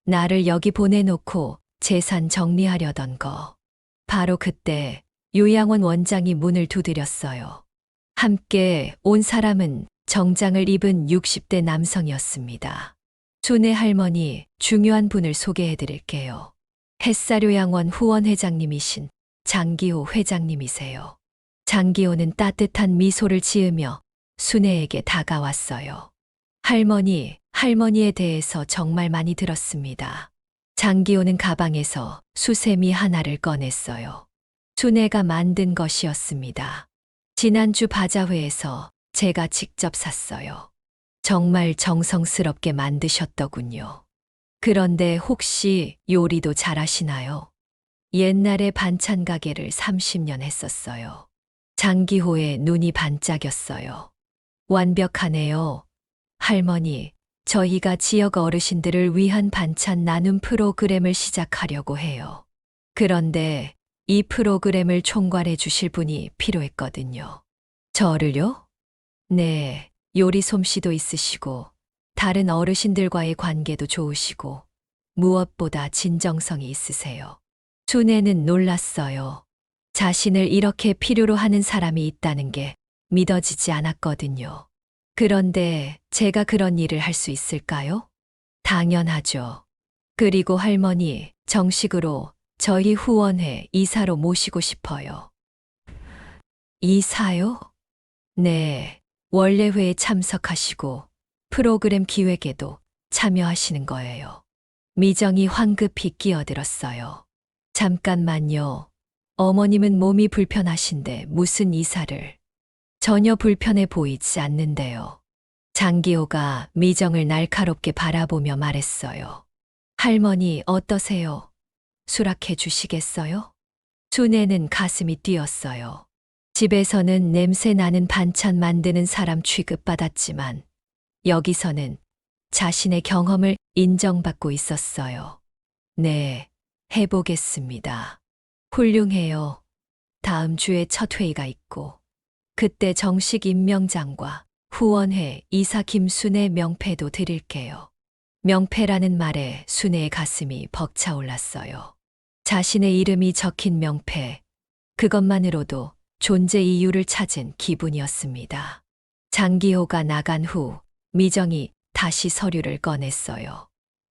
나를 여기 보내놓고 재산 정리하려던 거. 바로 그때 요양원 원장이 문을 두드렸어요. 함께 온 사람은 정장을 입은 60대 남성이었습니다. 준혜 할머니, 중요한 분을 소개해 드릴게요. 햇살요양원 후원회장님이신 장기호 회장님이세요. 장기호는 따뜻한 미소를 지으며 순혜에게 다가왔어요. 할머니에 대해서 정말 많이 들었습니다. 장기호는 가방에서 수세미 하나를 꺼냈어요. 순혜가 만든 것이었습니다. 지난주 바자회에서 제가 직접 샀어요. 정말 정성스럽게 만드셨더군요. 그런데 혹시 요리도 잘하시나요? 옛날에 반찬 가게를 30년 했었어요. 장기호의 눈이 반짝였어요. 완벽하네요. 할머니, 저희가 지역 어르신들을 위한 반찬 나눔 프로그램을 시작하려고 해요. 그런데 이 프로그램을 총괄해 주실 분이 필요했거든요. 저를요? 네, 요리 솜씨도 있으시고, 다른 어르신들과의 관계도 좋으시고, 무엇보다 진정성이 있으세요. 준혜는 놀랐어요. 자신을 이렇게 필요로 하는 사람이 있다는 게 믿어지지 않았거든요. 그런데 제가 그런 일을 할 수 있을까요? 당연하죠. 그리고 할머니, 정식으로 저희 후원회 이사로 모시고 싶어요. 이사요? 네, 원래회에 참석하시고 프로그램 기획에도 참여하시는 거예요. 미정이 황급히 끼어들었어요. 잠깐만요. 어머님은 몸이 불편하신데 무슨 이사를. 전혀 불편해 보이지 않는데요. 장기호가 미정을 날카롭게 바라보며 말했어요. 할머니 어떠세요? 수락해 주시겠어요? 준혜는 가슴이 뛰었어요. 집에서는 냄새 나는 반찬 만드는 사람 취급받았지만 여기서는 자신의 경험을 인정받고 있었어요. 네, 해보겠습니다. 훌륭해요. 다음 주에 첫 회의가 있고 그때 정식 임명장과 후원회 이사 김순의 명패도 드릴게요. 명패라는 말에 순혜의 가슴이 벅차올랐어요. 자신의 이름이 적힌 명패, 그것만으로도 존재 이유를 찾은 기분이었습니다. 장기호가 나간 후 미정이 다시 서류를 꺼냈어요.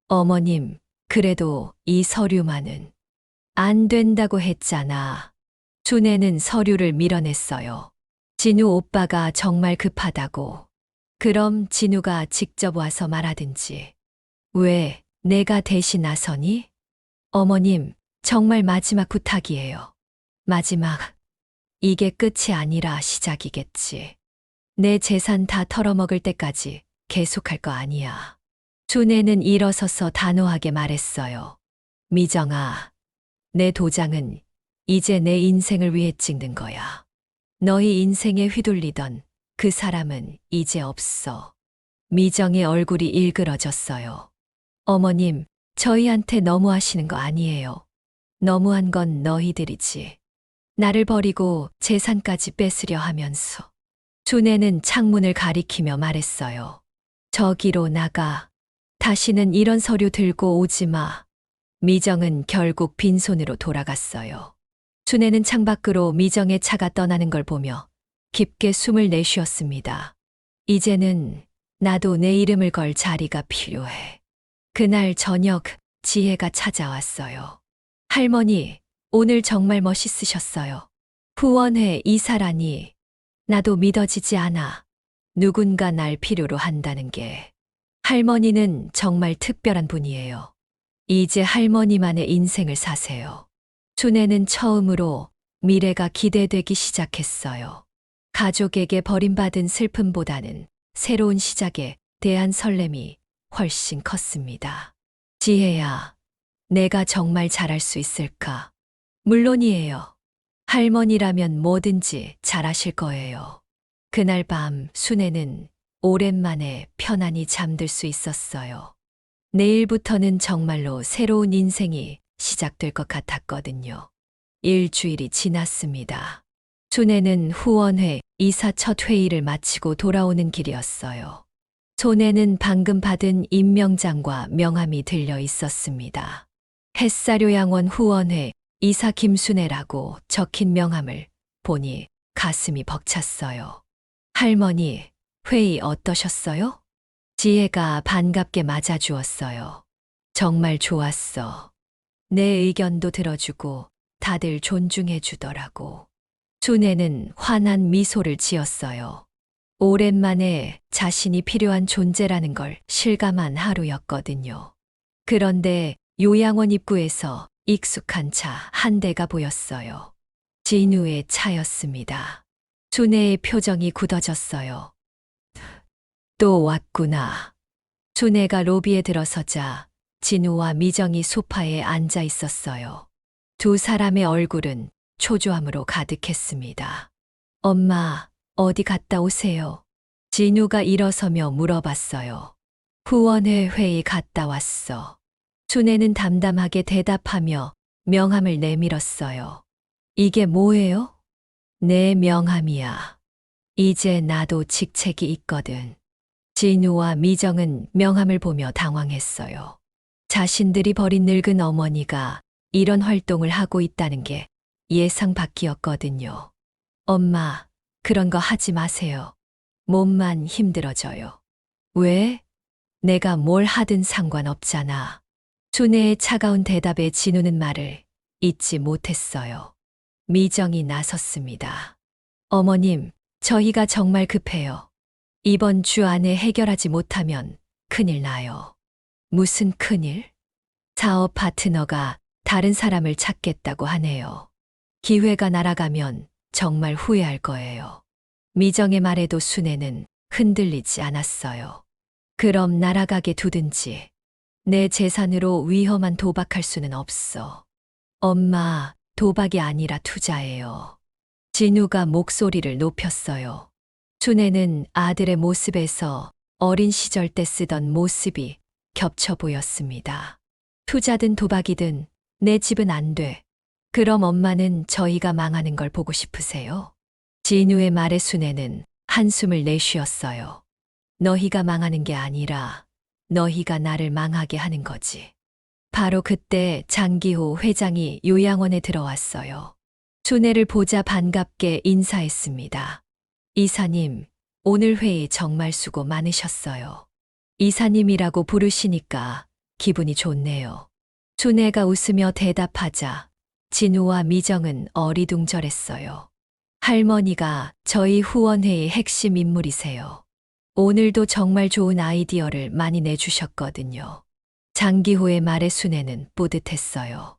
어머님, 그래도 이 서류만은 안 된다고 했잖아. 준혜는 서류를 밀어냈어요. 진우 오빠가 정말 급하다고. 그럼 진우가 직접 와서 말하든지. 왜 내가 대신 나서니? 어머님, 정말 마지막 부탁이에요. 마지막. 이게 끝이 아니라 시작이겠지. 내 재산 다 털어먹을 때까지 계속할 거 아니야. 준혜는 일어서서 단호하게 말했어요. 미정아, 내 도장은 이제 내 인생을 위해 찍는 거야. 너희 인생에 휘둘리던 그 사람은 이제 없어. 미정의 얼굴이 일그러졌어요. 어머님, 저희한테 너무하시는 거 아니에요. 너무한 건 너희들이지. 나를 버리고 재산까지 뺏으려 하면서. 준혜는 창문을 가리키며 말했어요. 저기로 나가. 다시는 이런 서류 들고 오지 마. 미정은 결국 빈손으로 돌아갔어요. 준혜는 창밖으로 미정의 차가 떠나는 걸 보며 깊게 숨을 내쉬었습니다. 이제는 나도 내 이름을 걸 자리가 필요해. 그날 저녁 지혜가 찾아왔어요. 할머니, 오늘 정말 멋있으셨어요. 후원회 이사라니. 나도 믿어지지 않아. 누군가 날 필요로 한다는 게. 할머니는 정말 특별한 분이에요. 이제 할머니만의 인생을 사세요. 춘혜는 처음으로 미래가 기대되기 시작했어요. 가족에게 버림받은 슬픔보다는 새로운 시작에 대한 설렘이 훨씬 컸습니다. 지혜야, 내가 정말 잘할 수 있을까? 물론이에요. 할머니라면 뭐든지 잘하실 거예요. 그날 밤 순애는 오랜만에 편안히 잠들 수 있었어요. 내일부터는 정말로 새로운 인생이 시작될 것 같았거든요. 일주일이 지났습니다. 순애는 후원회 이사 첫 회의를 마치고 돌아오는 길이었어요. 손에는 방금 받은 임명장과 명함이 들려 있었습니다. 햇사료양원 후원회 이사 김순애라고 적힌 명함을 보니 가슴이 벅찼어요. 할머니, 회의 어떠셨어요? 지혜가 반갑게 맞아주었어요. 정말 좋았어. 내 의견도 들어주고 다들 존중해 주더라고. 순애는 환한 미소를 지었어요. 오랜만에 자신이 필요한 존재라는 걸 실감한 하루였거든요. 그런데 요양원 입구에서 익숙한 차 한 대가 보였어요. 진우의 차였습니다. 순애의 표정이 굳어졌어요. 또 왔구나. 순애가 로비에 들어서자 진우와 미정이 소파에 앉아 있었어요. 두 사람의 얼굴은 초조함으로 가득했습니다. 엄마, 어디 갔다 오세요? 진우가 일어서며 물어봤어요. 후원회 회의 갔다 왔어. 순애는 담담하게 대답하며 명함을 내밀었어요. 이게 뭐예요? 내 명함이야. 이제 나도 직책이 있거든. 진우와 미정은 명함을 보며 당황했어요. 자신들이 버린 늙은 어머니가 이런 활동을 하고 있다는 게 예상 밖이었거든요. 엄마, 그런 거 하지 마세요. 몸만 힘들어져요. 왜? 내가 뭘 하든 상관없잖아. 순애의 차가운 대답에 진우는 말을 잊지 못했어요. 미정이 나섰습니다. 어머님, 저희가 정말 급해요. 이번 주 안에 해결하지 못하면 큰일 나요. 무슨 큰일? 사업 파트너가 다른 사람을 찾겠다고 하네요. 기회가 날아가면 정말 후회할 거예요. 미정의 말에도 순애는 흔들리지 않았어요. 그럼 날아가게 두든지. 내 재산으로 위험한 도박할 수는 없어. 엄마, 도박이 아니라 투자예요. 진우가 목소리를 높였어요. 순애는 아들의 모습에서 어린 시절 때 쓰던 모습이 겹쳐 보였습니다. 투자든 도박이든 내 집은 안 돼. 그럼 엄마는 저희가 망하는 걸 보고 싶으세요? 진우의 말에 순애는 한숨을 내쉬었어요. 너희가 망하는 게 아니라 너희가 나를 망하게 하는 거지. 바로 그때 장기호 회장이 요양원에 들어왔어요. 순애를 보자 반갑게 인사했습니다. 이사님, 오늘 회의 정말 수고 많으셨어요. 이사님이라고 부르시니까 기분이 좋네요. 순애가 웃으며 대답하자 진우와 미정은 어리둥절했어요. 할머니가 저희 후원회의 핵심 인물이세요. 오늘도 정말 좋은 아이디어를 많이 내주셨거든요. 장기호의 말에 순애는 뿌듯했어요.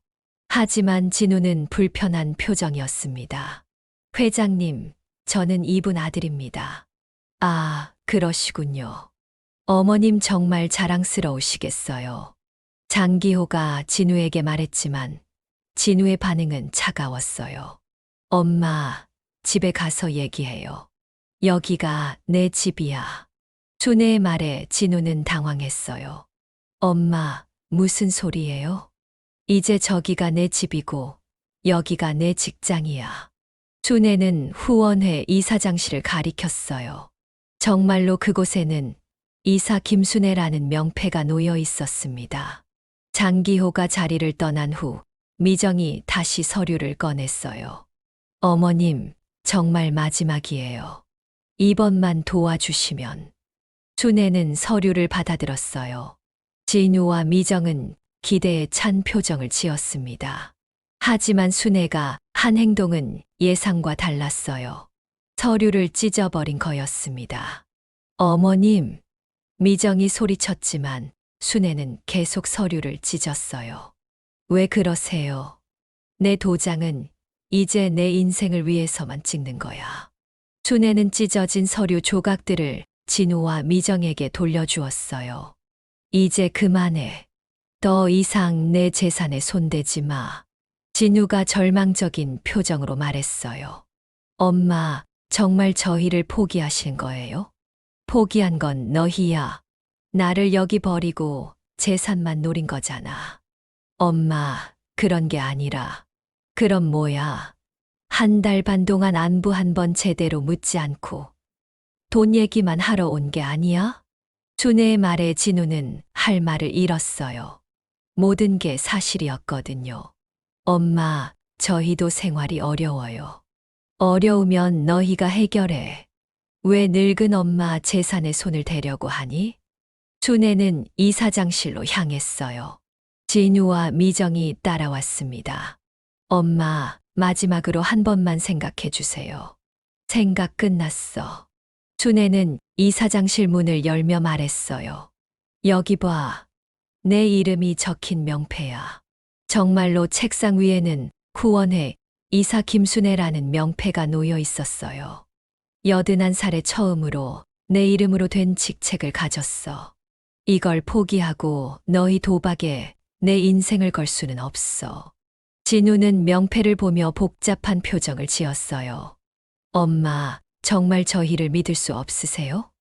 하지만 진우는 불편한 표정이었습니다. 회장님, 저는 이분 아들입니다. 아, 그러시군요. 어머님 정말 자랑스러우시겠어요. 장기호가 진우에게 말했지만 진우의 반응은 차가웠어요. 엄마, 집에 가서 얘기해요. 여기가 내 집이야. 순애의 말에 진우는 당황했어요. 엄마, 무슨 소리예요? 이제 저기가 내 집이고 여기가 내 직장이야. 순애는 후원회 이사장실을 가리켰어요. 정말로 그곳에는 이사 김순애라는 명패가 놓여 있었습니다. 장기호가 자리를 떠난 후 미정이 다시 서류를 꺼냈어요. 어머님, 정말 마지막이에요. 이번만 도와주시면. 순애는 서류를 받아들었어요. 진우와 미정은 기대에 찬 표정을 지었습니다. 하지만 순애가 한 행동은 예상과 달랐어요. 서류를 찢어버린 거였습니다. 어머님, 미정이 소리쳤지만 순애는 계속 서류를 찢었어요. 왜 그러세요? 내 도장은 이제 내 인생을 위해서만 찍는 거야. 순애는 찢어진 서류 조각들을 진우와 미정에게 돌려주었어요. 이제 그만해. 더 이상 내 재산에 손대지 마. 진우가 절망적인 표정으로 말했어요. 엄마, 정말 저희를 포기하신 거예요? 포기한 건 너희야. 나를 여기 버리고 재산만 노린 거잖아. 엄마, 그런 게 아니라. 그럼 뭐야? 한 달 반 동안 안부 한 번 제대로 묻지 않고 돈 얘기만 하러 온 게 아니야? 준혜의 말에 진우는 할 말을 잃었어요. 모든 게 사실이었거든요. 엄마, 저희도 생활이 어려워요. 어려우면 너희가 해결해. 왜 늙은 엄마 재산에 손을 대려고 하니? 준혜는 이사장실로 향했어요. 진우와 미정이 따라왔습니다. 엄마, 마지막으로 한 번만 생각해 주세요. 생각 끝났어. 준혜는 이사장실 문을 열며 말했어요. 여기 봐. 내 이름이 적힌 명패야. 정말로 책상 위에는 후원회 이사 김순애라는 명패가 놓여 있었어요. 81살에 처음으로 내 이름으로 된 직책을 가졌어. 이걸 포기하고 너희 도박에 내 인생을 걸 수는 없어. 진우는 명패를 보며 복잡한 표정을 지었어요. 엄마, 정말 저희를 믿을 수 없으세요?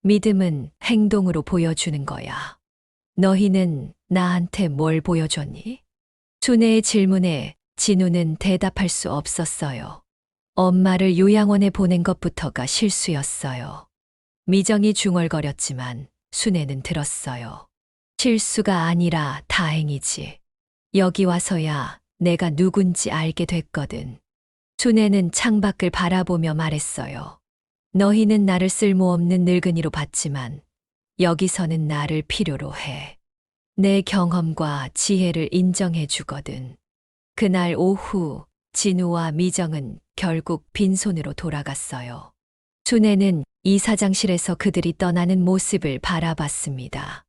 믿음은 행동으로 보여주는 거야. 너희는 나한테 뭘 보여줬니? 준혜의 질문에 진우는 대답할 수 없었어요. 엄마를 요양원에 보낸 것부터가 실수였어요. 미정이 중얼거렸지만 순애는 들었어요. 실수가 아니라 다행이지. 여기 와서야 내가 누군지 알게 됐거든. 순애는 창밖을 바라보며 말했어요. 너희는 나를 쓸모없는 늙은이로 봤지만 여기서는 나를 필요로 해. 내 경험과 지혜를 인정해 주거든. 그날 오후 진우와 미정은 결국 빈손으로 돌아갔어요. 순애는 이사장실에서 그들이 떠나는 모습을 바라봤습니다.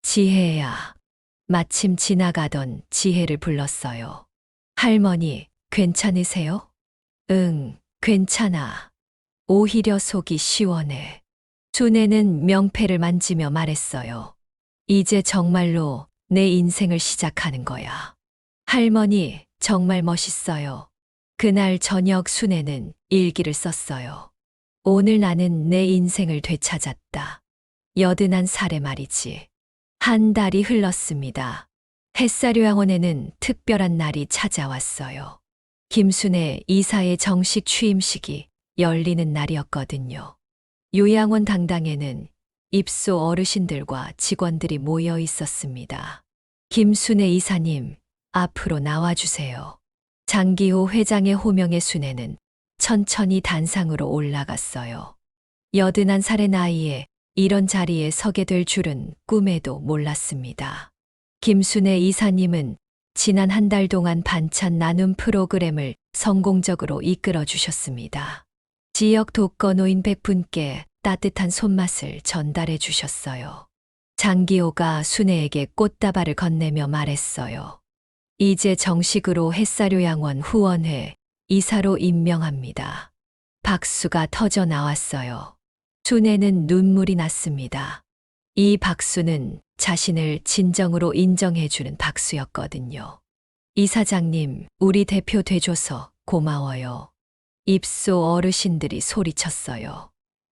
지혜야. 마침 지나가던 지혜를 불렀어요. 할머니, 괜찮으세요? 응, 괜찮아. 오히려 속이 시원해. 순애는 명패를 만지며 말했어요. 이제 정말로 내 인생을 시작하는 거야. 할머니, 정말 멋있어요. 그날 저녁 순애는 일기를 썼어요. 오늘 나는 내 인생을 되찾았다. 81살에 말이지. 한 달이 흘렀습니다. 햇살요양원에는 특별한 날이 찾아왔어요. 김순애 이사의 정식 취임식이 열리는 날이었거든요. 요양원 당당에는 입소 어르신들과 직원들이 모여 있었습니다. 김순애 이사님, 앞으로 나와주세요. 장기호 회장의 호명에 순애는 천천히 단상으로 올라갔어요. 81살의 나이에 이런 자리에 서게 될 줄은 꿈에도 몰랐습니다. 김순애 이사님은 지난 한 달 동안 반찬 나눔 프로그램을 성공적으로 이끌어 주셨습니다. 지역 독거노인 100분께 따뜻한 손맛을 전달해 주셨어요. 장기호가 순애에게 꽃다발을 건네며 말했어요. 이제 정식으로 햇살요양원 후원회 이사로 임명합니다. 박수가 터져 나왔어요. 순애는 눈물이 났습니다. 이 박수는 자신을 진정으로 인정해주는 박수였거든요. 이사장님, 우리 대표 돼줘서 고마워요. 입소 어르신들이 소리쳤어요.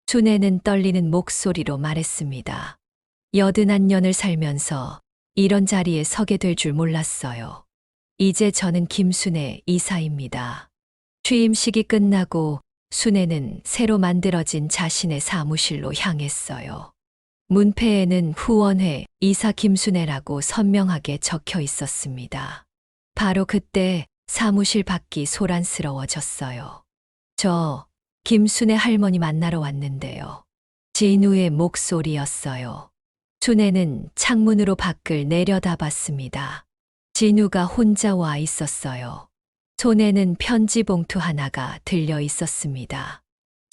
순애는 떨리는 목소리로 말했습니다. 81년을 살면서 이런 자리에 서게 될 줄 몰랐어요. 이제 저는 김순애 이사입니다. 취임식이 끝나고 순애는 새로 만들어진 자신의 사무실로 향했어요. 문패에는 후원회 이사 김순애라고 선명하게 적혀 있었습니다. 바로 그때 사무실 밖이 소란스러워졌어요. 저 김순애 할머니 만나러 왔는데요. 진우의 목소리였어요. 순애는 창문으로 밖을 내려다봤습니다. 진우가 혼자 와 있었어요. 손에는 편지 봉투 하나가 들려 있었습니다.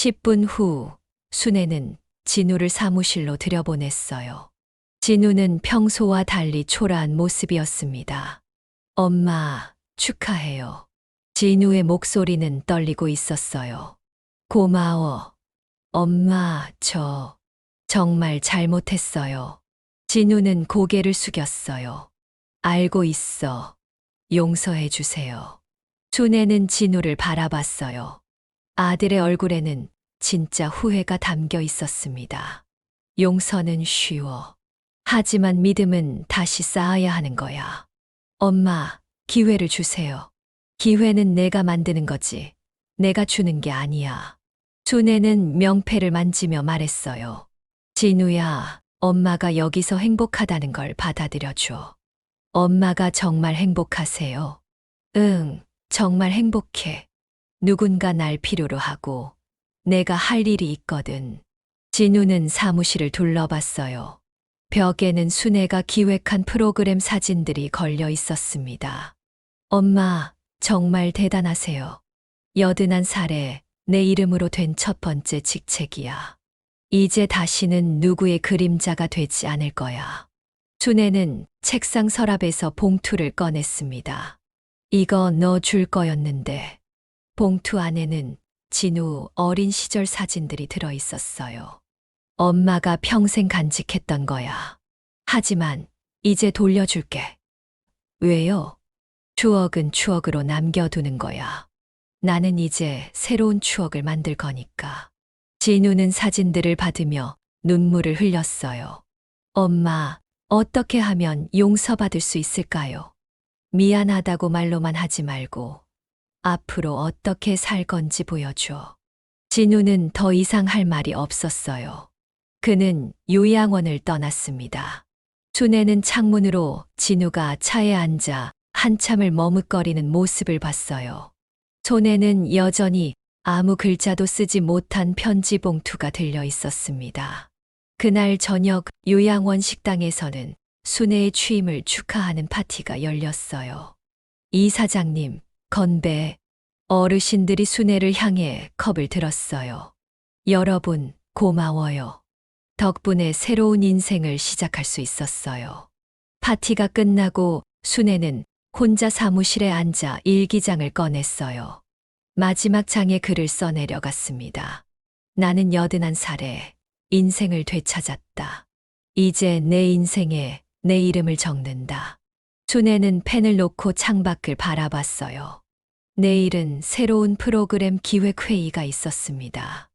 10분 후 순애는 진우를 사무실로 들여보냈어요. 진우는 평소와 달리 초라한 모습이었습니다. 엄마, 축하해요. 진우의 목소리는 떨리고 있었어요. 고마워. 엄마, 저 정말 잘못했어요. 진우는 고개를 숙였어요. 알고 있어. 용서해 주세요. 순애는 진우를 바라봤어요. 아들의 얼굴에는 진짜 후회가 담겨 있었습니다. 용서는 쉬워. 하지만 믿음은 다시 쌓아야 하는 거야. 엄마, 기회를 주세요. 기회는 내가 만드는 거지. 내가 주는 게 아니야. 순애는 명패를 만지며 말했어요. 진우야, 엄마가 여기서 행복하다는 걸 받아들여줘. 엄마가 정말 행복하세요. 응, 정말 행복해. 누군가 날 필요로 하고 내가 할 일이 있거든. 진우는 사무실을 둘러봤어요. 벽에는 순애가 기획한 프로그램 사진들이 걸려 있었습니다. 엄마, 정말 대단하세요. 81살에 내 이름으로 된 첫 번째 직책이야. 이제 다시는 누구의 그림자가 되지 않을 거야. 순애는 책상 서랍에서 봉투를 꺼냈습니다. 이거 너 줄 거였는데. 봉투 안에는 진우 어린 시절 사진들이 들어 있었어요. 엄마가 평생 간직했던 거야. 하지만 이제 돌려줄게. 왜요? 추억은 추억으로 남겨두는 거야. 나는 이제 새로운 추억을 만들 거니까. 진우는 사진들을 받으며 눈물을 흘렸어요. 엄마, 어떻게 하면 용서받을 수 있을까요? 미안하다고 말로만 하지 말고 앞으로 어떻게 살 건지 보여줘. 진우는 더 이상 할 말이 없었어요. 그는 요양원을 떠났습니다. 순애는 창문으로 진우가 차에 앉아 한참을 머뭇거리는 모습을 봤어요. 손에는 여전히 아무 글자도 쓰지 못한 편지 봉투가 들려 있었습니다. 그날 저녁 요양원 식당에서는 순애의 취임을 축하하는 파티가 열렸어요. 이사장님, 건배. 어르신들이 순애를 향해 컵을 들었어요. 여러분, 고마워요. 덕분에 새로운 인생을 시작할 수 있었어요. 파티가 끝나고 순애는 혼자 사무실에 앉아 일기장을 꺼냈어요. 마지막 장에 글을 써내려갔습니다. 나는 81살에 인생을 되찾았다. 이제 내 인생에 내 이름을 적는다. 순애는 펜을 놓고 창밖을 바라봤어요. 내일은 새로운 프로그램 기획회의가 있었습니다.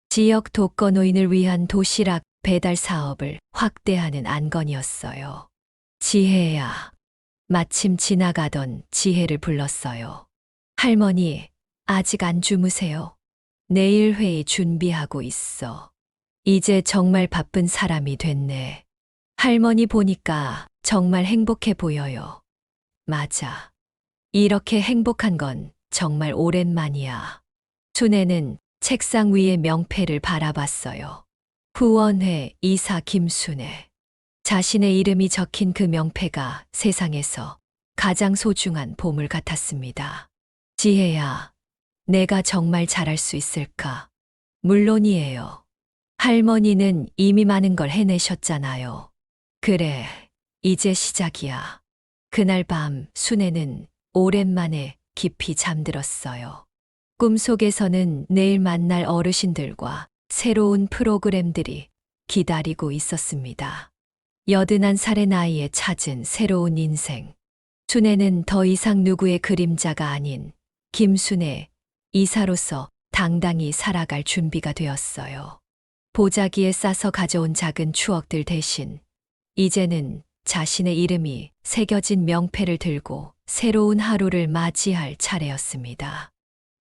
지역 독거노인을 위한 도시락 배달 사업을 확대하는 안건이었어요. 지혜야. 마침 지나가던 지혜를 불렀어요. 할머니, 아직 안 주무세요? 내일 회의 준비하고 있어. 이제 정말 바쁜 사람이 됐네. 할머니 보니까 정말 행복해 보여요. 맞아. 이렇게 행복한 건 정말 오랜만이야. 순애는 책상 위의 명패를 바라봤어요. 후원회 이사 김순애. 자신의 이름이 적힌 그 명패가 세상에서 가장 소중한 보물 같았습니다. 지혜야, 내가 정말 잘할 수 있을까? 물론이에요. 할머니는 이미 많은 걸 해내셨잖아요. 그래, 이제 시작이야. 그날 밤 순애는 오랜만에 깊이 잠들었어요. 꿈속에서는 내일 만날 어르신들과 새로운 프로그램들이 기다리고 있었습니다. 81살의 나이에 찾은 새로운 인생. 순애는 더 이상 누구의 그림자가 아닌 김순애 이사로서 당당히 살아갈 준비가 되었어요. 보자기에 싸서 가져온 작은 추억들 대신 이제는 자신의 이름이 새겨진 명패를 들고 새로운 하루를 맞이할 차례였습니다.